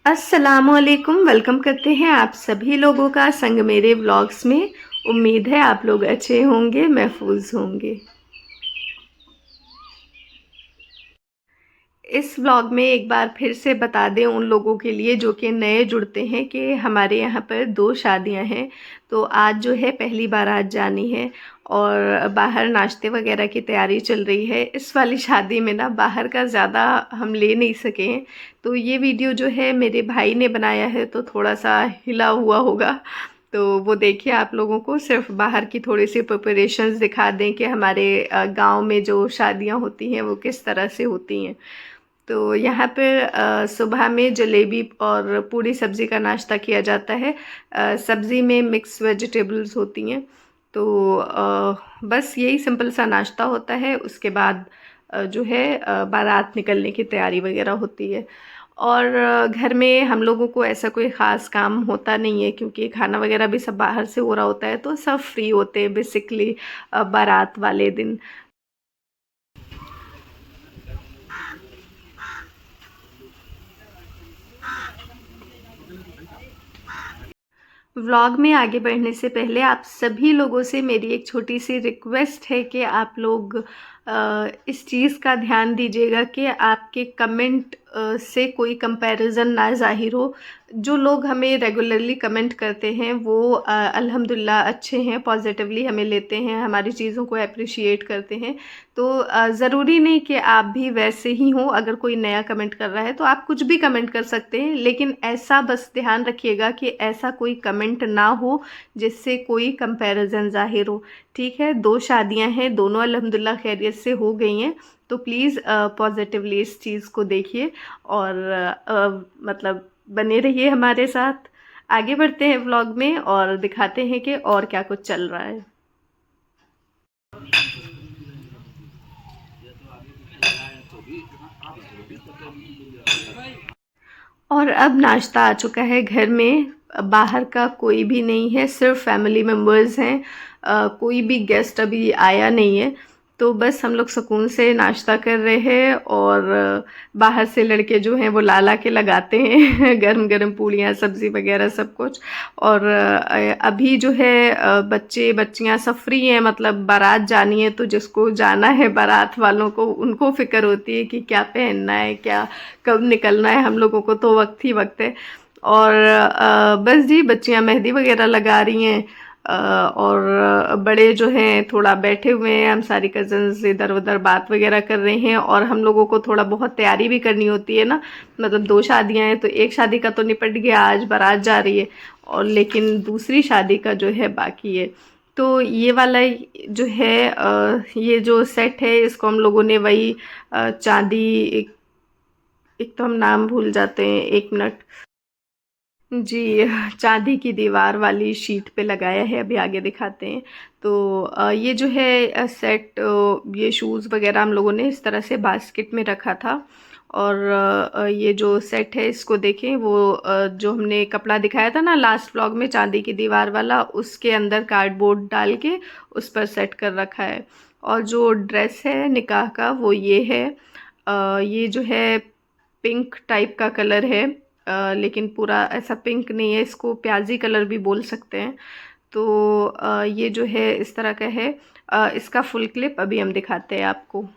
अस्सलामुअलैकुम। वेलकम करते हैं आप सभी लोगों का संग मेरे व्लॉग्स में। उम्मीद है आप लोग अच्छे होंगे, महफूज होंगे। इस व्लॉग में एक बार फिर से बता दें उन लोगों के लिए जो कि नए जुड़ते हैं कि हमारे यहाँ पर 2 शादियाँ हैं। तो आज जो है पहली बारात जानी है और बाहर नाश्ते वगैरह की तैयारी चल रही है। इस वाली शादी में ना बाहर का ज़्यादा हम ले नहीं सके हैं, तो ये वीडियो जो है मेरे भाई ने बनाया है, तो थोड़ा-सा हिला हुआ होगा। तो वो देखिए, आप लोगों को सिर्फ बाहर की थोड़ी-सी प्रिपरेशंस दिखा दें कि हमारे गाँव में जो शादियाँ होती हैं वो किस तरह से होती हैं। तो यहाँ पे सुबह में जलेबी और पूड़ी सब्ज़ी का नाश्ता किया जाता है। सब्ज़ी में मिक्स वेजिटेबल्स होती हैं। तो बस यही सिंपल सा नाश्ता होता है। उसके बाद जो है बारात निकलने की तैयारी वगैरह होती है। और घर में हम लोगों को ऐसा कोई ख़ास काम होता नहीं है, क्योंकि खाना वगैरह भी सब बाहर से हो रहा होता है, तो सब फ्री होते हैं बेसिकली बारात वाले दिन। व्लॉग में आगे बढ़ने से पहले आप सभी लोगों से मेरी एक छोटी सी रिक्वेस्ट है कि आप लोग इस चीज़ का ध्यान दीजिएगा कि आपके कमेंट से कोई कंपैरिजन ना ज़ाहिर हो। जो लोग हमें रेगुलरली कमेंट करते हैं वो अल्हम्दुलिल्लाह अच्छे हैं, पॉजिटिवली हमें लेते हैं, हमारी चीज़ों को अप्रिशिएट करते हैं। तो ज़रूरी नहीं कि आप भी वैसे ही हों। अगर कोई नया कमेंट कर रहा है तो आप कुछ भी कमेंट कर सकते हैं, लेकिन ऐसा बस ध्यान रखिएगा कि ऐसा कोई कमेंट ना हो जिससे कोई कंपैरिजन ज़ाहिर हो। ठीक है, 2 शादियां हैं, दोनों अल्हम्दुलिल्लाह खैरियत से हो गई हैं। तो प्लीज़ पॉजिटिवली इस चीज़ को देखिए और मतलब बने रहिए हमारे साथ। आगे बढ़ते हैं व्लॉग में और दिखाते हैं कि और क्या कुछ चल रहा है। और अब नाश्ता आ चुका है घर में। बाहर का कोई भी नहीं है, सिर्फ फैमिली मेम्बर्स हैं। कोई भी गेस्ट अभी आया नहीं है। तो बस हम लोग सुकून से नाश्ता कर रहे हैं और बाहर से लड़के जो हैं वो ला ला के लगाते हैं गरम गरम पूड़ियाँ सब्ज़ी वगैरह सब कुछ। और अभी जो है बच्चे बच्चियाँ सब फ्री हैं, मतलब बारात जानी है, तो जिसको जाना है बारात वालों को उनको फ़िक्र होती है कि क्या पहनना है, क्या कब निकलना है। हम लोगों को तो वक्त ही वक्त है। और बस जी, बच्चियां मेहंदी वगैरह लगा रही हैं और बड़े जो हैं थोड़ा बैठे हुए हैं। हम सारी कज़न्स इधर उधर बात वगैरह कर रहे हैं और हम लोगों को थोड़ा बहुत तैयारी भी करनी होती है ना। मतलब 2 शादियां हैं, तो एक शादी का तो निपट गया, आज बारात जा रही है, और लेकिन दूसरी शादी का जो है बाकी है। तो ये वाला जो है ये जो सेट है, इसको हम लोगों ने वही चांदी, एक तो हम नाम भूल जाते हैं, 1 मिनट जी, चांदी की दीवार वाली शीट पे लगाया है। अभी आगे दिखाते हैं। तो ये जो है सेट, ये शूज़ वगैरह हम लोगों ने इस तरह से बास्केट में रखा था। और ये जो सेट है इसको देखें, वो जो हमने कपड़ा दिखाया था ना लास्ट व्लॉग में चांदी की दीवार वाला, उसके अंदर कार्डबोर्ड डाल के उस पर सेट कर रखा है। और जो ड्रेस है निकाह का वो ये है। ये जो है पिंक टाइप का कलर है, लेकिन पूरा ऐसा पिंक नहीं है, इसको प्याजी कलर भी बोल सकते हैं। तो ये जो है इस तरह का है। इसका फुल क्लिप अभी हम दिखाते हैं आपको।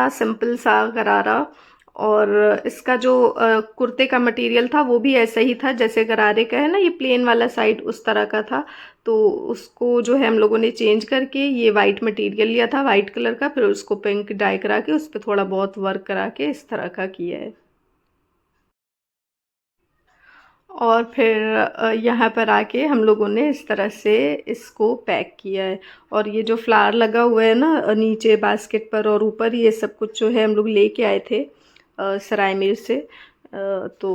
था सिंपल सा गरारा। और इसका जो कुर्ते का मटेरियल था वो भी ऐसा ही था जैसे गरारे का है ना, ये प्लेन वाला साइड उस तरह का था। तो उसको जो है हम लोगों ने चेंज करके ये वाइट मटेरियल लिया था, वाइट कलर का, फिर उसको पिंक डाई करा के उस पर थोड़ा बहुत वर्क करा के इस तरह का किया है। और फिर यहाँ पर आके हम लोगों ने इस तरह से इसको पैक किया है। और ये जो फ्लावर लगा हुआ है ना नीचे बास्केट पर और ऊपर, ये सब कुछ जो है हम लोग लेके आए थे सराय मीर से। तो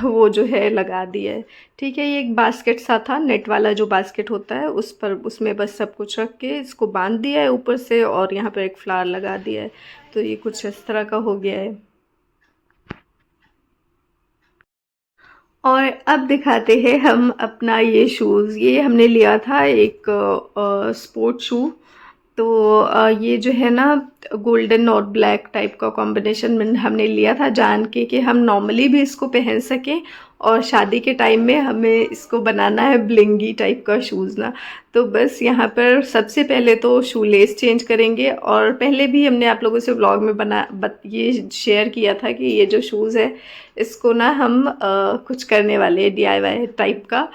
वो जो है लगा दिया है। ठीक है, ये एक बास्केट सा था, नेट वाला जो बास्केट होता है उस पर, उसमें बस सब कुछ रख के इसको बांध दिया है ऊपर से, और यहाँ पर एक फ्लावर लगा दिया है। तो ये कुछ इस तरह का हो गया है। और अब दिखाते हैं हम अपना ये शूज़। ये हमने लिया था एक स्पोर्ट शू। तो ये जो है ना गोल्डन और ब्लैक टाइप का कॉम्बिनेशन में हमने लिया था, जान के कि हम नॉर्मली भी इसको पहन सकें और शादी के टाइम में हमें इसको बनाना है ब्लिंगी टाइप का शूज़ ना। तो बस यहाँ पर सबसे पहले तो शू लेस चेंज करेंगे। और पहले भी हमने आप लोगों से व्लॉग में ये शेयर किया था कि ये जो शूज़ है इसको ना हम कुछ करने वाले हैं DIY टाइप का।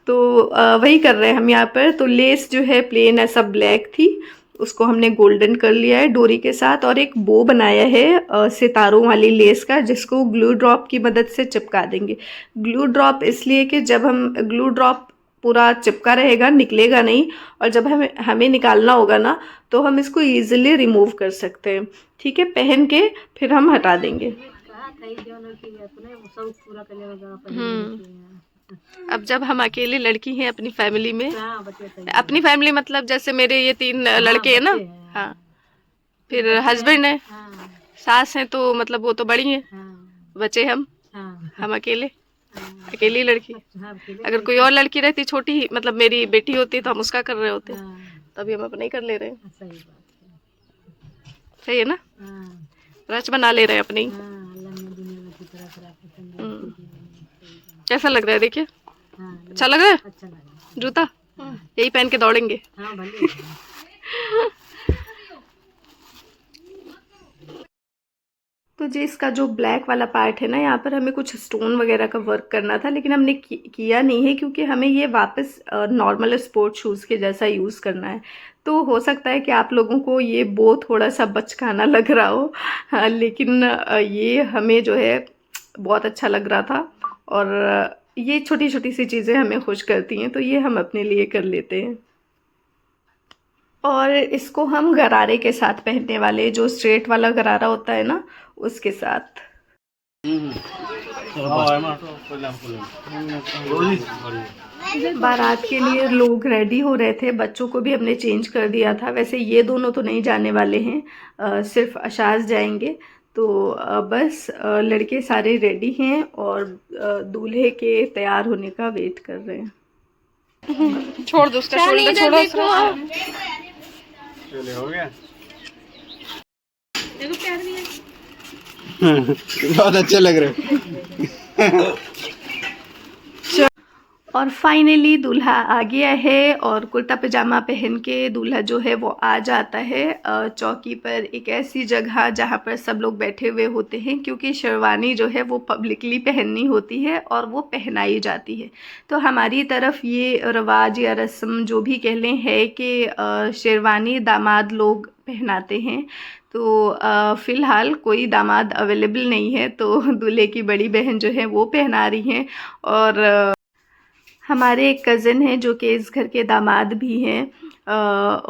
तो वही कर रहे हैं हम यहाँ पर। तो लेस जो है प्लेन ऐसा ब्लैक थी, उसको हमने गोल्डन कर लिया है डोरी के साथ, और एक बो बनाया है सितारों वाली लेस का, जिसको ग्लू ड्रॉप की मदद से चिपका देंगे। ग्लू ड्रॉप इसलिए कि जब हम ग्लू ड्रॉप पूरा चिपका रहेगा, निकलेगा नहीं, और जब हमें निकालना होगा ना तो हम इसको ईजिली रिमूव कर सकते हैं। ठीक है, पहन के फिर हम हटा देंगे। अब जब हम अकेली लड़की हैं अपनी फैमिली में, अपनी फैमिली मतलब जैसे मेरे ये 3 लड़के हैं ना, हाँ, फिर हस्बैंड है, सास हैं, तो मतलब वो तो बड़ी हैं, बच्चे हम अकेले, अकेली लड़की। अगर कोई और लड़की रहती छोटी, मतलब मेरी बेटी होती, तो हम उसका कर रहे होते, तभी हम अपना ही कर ले रहे हैं। सही है ना, रच बना ले रहे हैं अपनी। कैसा लग रहा है देखिए, अच्छा लग रहा है जूता, यही पहन के दौड़ेंगे। तो जी इसका जो ब्लैक वाला पार्ट है ना, यहाँ पर हमें कुछ स्टोन वगैरह का वर्क करना था, लेकिन हमने किया नहीं है क्योंकि हमें ये वापस नॉर्मल स्पोर्ट शूज़ के जैसा यूज़ करना है। तो हो सकता है कि आप लोगों को ये बो थोड़ा सा बचकाना लग रहा हो, हाँ, लेकिन ये हमें जो है बहुत अच्छा लग रहा था। और ये छोटी छोटी सी चीज़ें हमें खुश करती हैं, तो ये हम अपने लिए कर लेते हैं। और इसको हम गरारे के साथ पहनने वाले, जो स्ट्रेट वाला गरारा होता है ना, उसके साथ। बारात के लिए लोग रेडी हो रहे थे, बच्चों को भी हमने चेंज कर दिया था। वैसे ये दोनों तो नहीं जाने वाले हैं, सिर्फ अशाज जाएंगे। तो बस लड़के सारे रेडी हैं और दूल्हे के तैयार होने का वेट कर रहे हैं। छोड़ दो उसका, छोड़ो चले, हो गया। देखो प्यार भी है। बहुत अच्छे लग रहे हैं। और फाइनली दूल्हा आ गया है, और कुर्ता पजामा पहन के दूल्हा जो है वो आ जाता है चौकी पर, एक ऐसी जगह जहाँ पर सब लोग बैठे हुए होते हैं, क्योंकि शेरवानी जो है वो पब्लिकली पहननी होती है और वो पहनाई जाती है। तो हमारी तरफ ये रवाज या रस्म जो भी कह लें है कि शेरवानी दामाद लोग पहनाते हैं। तो फ़िलहाल कोई दामाद अवेलेबल नहीं है, तो दूल्हे की बड़ी बहन जो है वो पहना रही हैं। और हमारे एक कज़न हैं जो कि इस घर के दामाद भी हैं,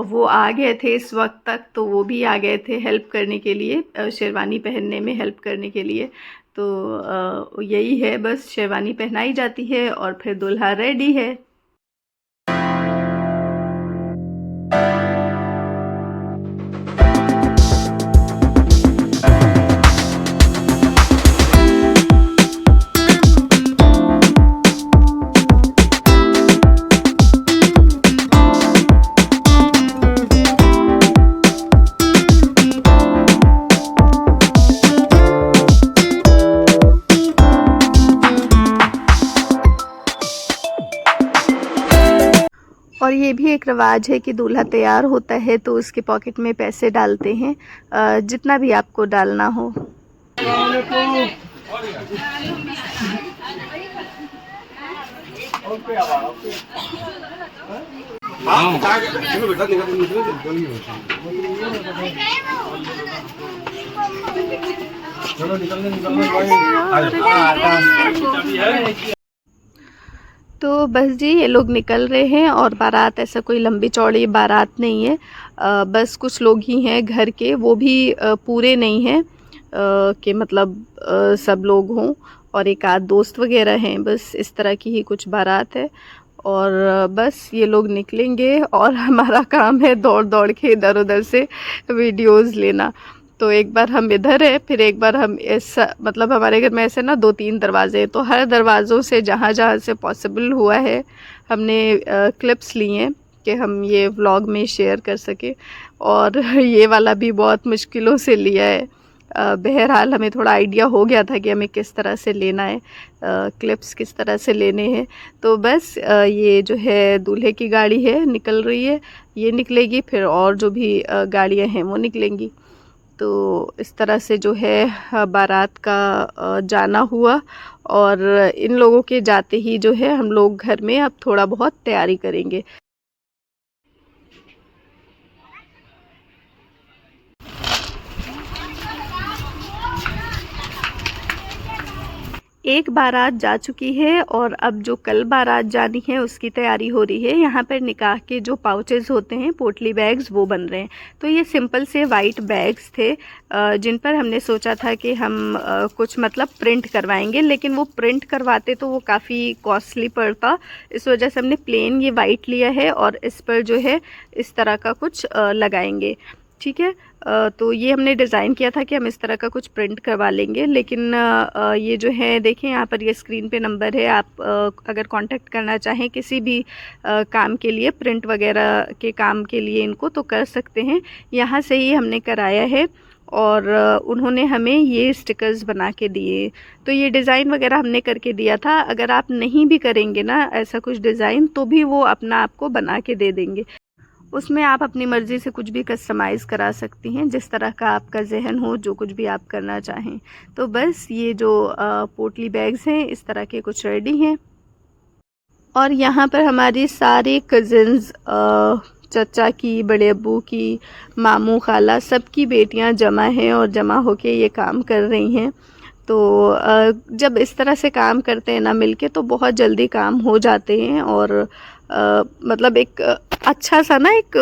वो आ गए थे इस वक्त तक, तो वो भी आ गए थे हेल्प करने के लिए, शेरवानी पहनने में हेल्प करने के लिए। तो यही है, बस शेरवानी पहनाई जाती है और फिर दूल्हा रेडी है। और ये भी एक रिवाज है कि दूल्हा तैयार होता है तो उसके पॉकेट में पैसे डालते हैं, जितना भी आपको डालना हो। तो बस जी ये लोग निकल रहे हैं और बारात ऐसा कोई लंबी चौड़ी बारात नहीं है, बस कुछ लोग ही हैं घर के, वो भी पूरे नहीं हैं कि मतलब सब लोग हों, और एक आध दोस्त वगैरह हैं, बस इस तरह की ही कुछ बारात है। और बस ये लोग निकलेंगे और हमारा काम है दौड़ दौड़ के इधर उधर से वीडियोस लेना। तो एक बार हम इधर है, फिर एक बार हम इस मतलब हमारे घर में ऐसे ना 2-3 दरवाजे हैं, तो हर दरवाज़ों से जहाँ जहाँ से पॉसिबल हुआ है हमने क्लिप्स लिए हैं कि हम ये व्लॉग में शेयर कर सके। और ये वाला भी बहुत मुश्किलों से लिया है। बहरहाल हमें थोड़ा आइडिया हो गया था कि हमें किस तरह से लेना है, क्लिप्स किस तरह से लेने हैं। तो बस ये जो है दूल्हे की गाड़ी है, निकल रही है, ये निकलेगी, फिर और जो भी गाड़ियाँ हैं वो निकलेंगी। तो इस तरह से जो है बारात का जाना हुआ। और इन लोगों के जाते ही जो है हम लोग घर में अब थोड़ा बहुत तैयारी करेंगे। एक बारात जा चुकी है और अब जो कल बारात जानी है उसकी तैयारी हो रही है। यहाँ पर निकाह के जो पाउचेस होते हैं, पोटली बैग्स, वो बन रहे हैं। तो ये सिंपल से वाइट बैग्स थे जिन पर हमने सोचा था कि हम कुछ मतलब प्रिंट करवाएंगे, लेकिन वो प्रिंट करवाते तो वो काफ़ी कॉस्टली पड़ता। इस वजह से हमने प्लेन ये वाइट लिया है और इस पर जो है इस तरह का कुछ लगाएंगे। ठीक है, तो ये हमने डिज़ाइन किया था कि हम इस तरह का कुछ प्रिंट करवा लेंगे, लेकिन ये जो है देखें यहाँ पर ये स्क्रीन पे नंबर है, आप अगर कांटेक्ट करना चाहें किसी भी काम के लिए, प्रिंट वगैरह के काम के लिए इनको, तो कर सकते हैं। यहाँ से ही हमने कराया है और उन्होंने हमें ये स्टिकर्स बना के दिए। तो ये डिज़ाइन वगैरह हमने करके दिया था। अगर आप नहीं भी करेंगे ना ऐसा कुछ डिज़ाइन, तो भी वो अपना आपको बना के दे देंगे। उसमें आप अपनी मर्ज़ी से कुछ भी कस्टमाइज़ करा सकती हैं, जिस तरह का आपका जहन हो, जो कुछ भी आप करना चाहें। तो बस ये जो पोटली बैग्स हैं इस तरह के कुछ रेडी हैं। और यहाँ पर हमारी सारे कज़िन्स, चचा की, बड़े अब्बू की, मामू, खाला, सबकी बेटियाँ जमा हैं और जमा होके ये काम कर रही हैं। तो जब इस तरह से काम करते हैं ना मिलके, तो बहुत जल्दी काम हो जाते हैं और मतलब एक अच्छा सा ना एक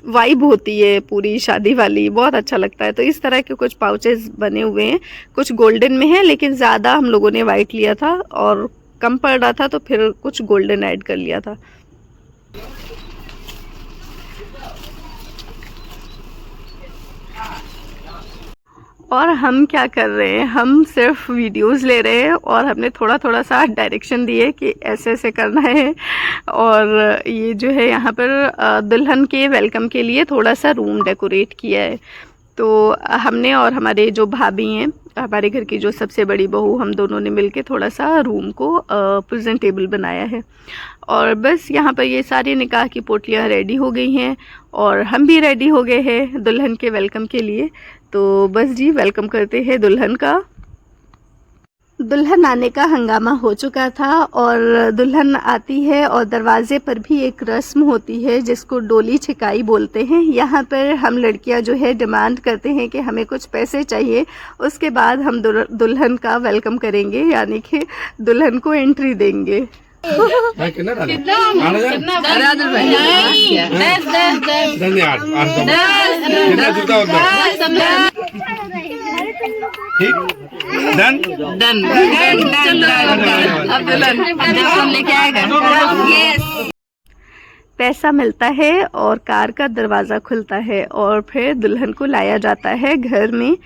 वाइब होती है पूरी शादी वाली, बहुत अच्छा लगता है। तो इस तरह के कुछ पाउचेस बने हुए हैं, कुछ गोल्डन में है, लेकिन ज़्यादा हम लोगों ने वाइट लिया था और कम पड़ रहा था तो फिर कुछ गोल्डन ऐड कर लिया था। और हम क्या कर रहे हैं, हम सिर्फ वीडियोस ले रहे हैं और हमने थोड़ा थोड़ा सा डायरेक्शन दिए कि ऐसे ऐसे करना है। और ये जो है यहाँ पर दुल्हन के वेलकम के लिए थोड़ा सा रूम डेकोरेट किया है। तो हमने और हमारे जो भाभी हैं, हमारे घर की जो सबसे बड़ी बहू, हम दोनों ने मिलके थोड़ा सा रूम को प्रेजेंटेबल बनाया है। और बस यहाँ पर ये सारी निकाह की पोटलियाँ रेडी हो गई हैं और हम भी रेडी हो गए हैं दुल्हन के वेलकम के लिए। तो बस जी वेलकम करते हैं दुल्हन का। दुल्हन आने का हंगामा हो चुका था और दुल्हन आती है और दरवाजे पर भी एक रस्म होती है जिसको डोली छिकाई बोलते हैं। यहाँ पर हम लड़कियाँ जो है डिमांड करते हैं कि हमें कुछ पैसे चाहिए, उसके बाद हम दुल्हन का वेलकम करेंगे, यानी कि दुल्हन को एंट्री देंगे। पैसा मिलता है और कार का दरवाज़ा खुलता है और फिर दुल्हन को लाया जाता है घर में।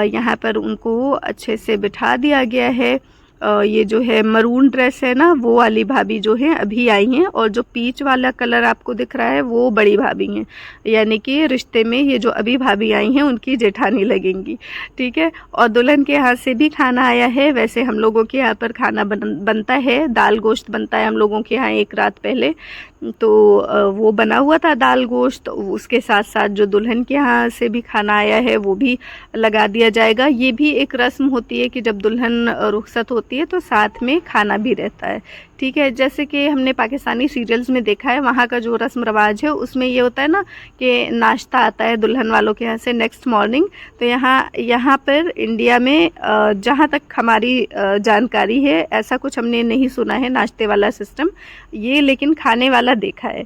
यहाँ पर उनको अच्छे से बिठा दिया गया है। ये जो है मरून ड्रेस है ना, वो वाली भाभी जो है अभी आई हैं, और जो पीच वाला कलर आपको दिख रहा है वो बड़ी भाभी हैं, यानी कि रिश्ते में ये जो अभी भाभी आई हैं उनकी जेठानी लगेंगी। ठीक है, और दुल्हन के हाथ से भी खाना आया है। वैसे हम लोगों के यहाँ पर खाना बनता है, दाल गोश्त बनता है हम लोगों के यहाँ एक रात पहले, तो वो बना हुआ था दाल गोश्त, उसके साथ साथ जो दुल्हन के यहाँ से भी खाना आया है वो भी लगा दिया जाएगा। ये भी एक रस्म होती है कि जब दुल्हन रुखसत होती है तो साथ में खाना भी रहता है, ठीक है। जैसे कि हमने पाकिस्तानी सीरियल्स में देखा है, वहाँ का जो रस्म रवाज है उसमें ये होता है ना कि नाश्ता आता है दुल्हन वालों के यहाँ से नेक्स्ट मॉर्निंग। तो यहाँ पर इंडिया में जहाँ तक हमारी जानकारी है ऐसा कुछ हमने नहीं सुना है नाश्ते वाला सिस्टम, ये लेकिन खाने वाला देखा है।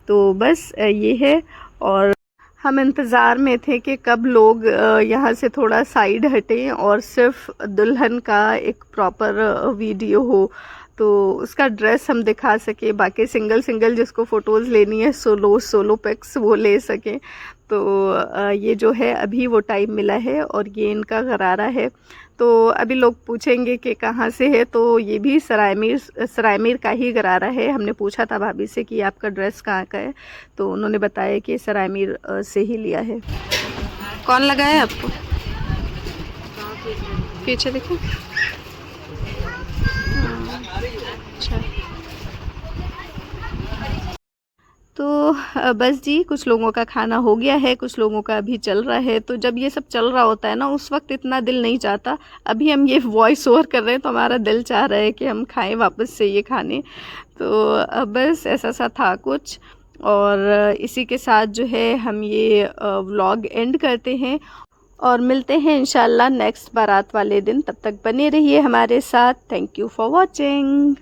तो बस ये है। और हम इंतज़ार में थे कि कब लोग यहाँ से थोड़ा साइड हटें और सिर्फ दुल्हन का एक प्रॉपर वीडियो हो, तो उसका ड्रेस हम दिखा सके, बाकी सिंगल सिंगल जिसको फ़ोटोज़ लेनी है सोलो पिक्स वो ले सकें। तो ये जो है अभी वो टाइम मिला है और ये इनका गरारा है। तो अभी लोग पूछेंगे कि कहाँ से है, तो ये भी सरायमीर का ही गरारा है। हमने पूछा था भाभी से कि आपका ड्रेस कहाँ का है, तो उन्होंने बताया कि सरायमीर से ही लिया है। कौन लगाया आपको? पीछे देखो। अच्छा, तो बस जी कुछ लोगों का खाना हो गया है, कुछ लोगों का अभी चल रहा है। तो जब ये सब चल रहा होता है ना उस वक्त इतना दिल नहीं चाहता। अभी हम ये वॉइस ओवर कर रहे हैं तो हमारा दिल चाह रहा है कि हम खाएं वापस से ये खाने। तो बस ऐसा सा था कुछ, और इसी के साथ जो है हम ये व्लॉग एंड करते हैं और मिलते हैं इंशाल्लाह नेक्स्ट बारात वाले दिन। तब तक बने रहिए हमारे साथ। Thank you for watching.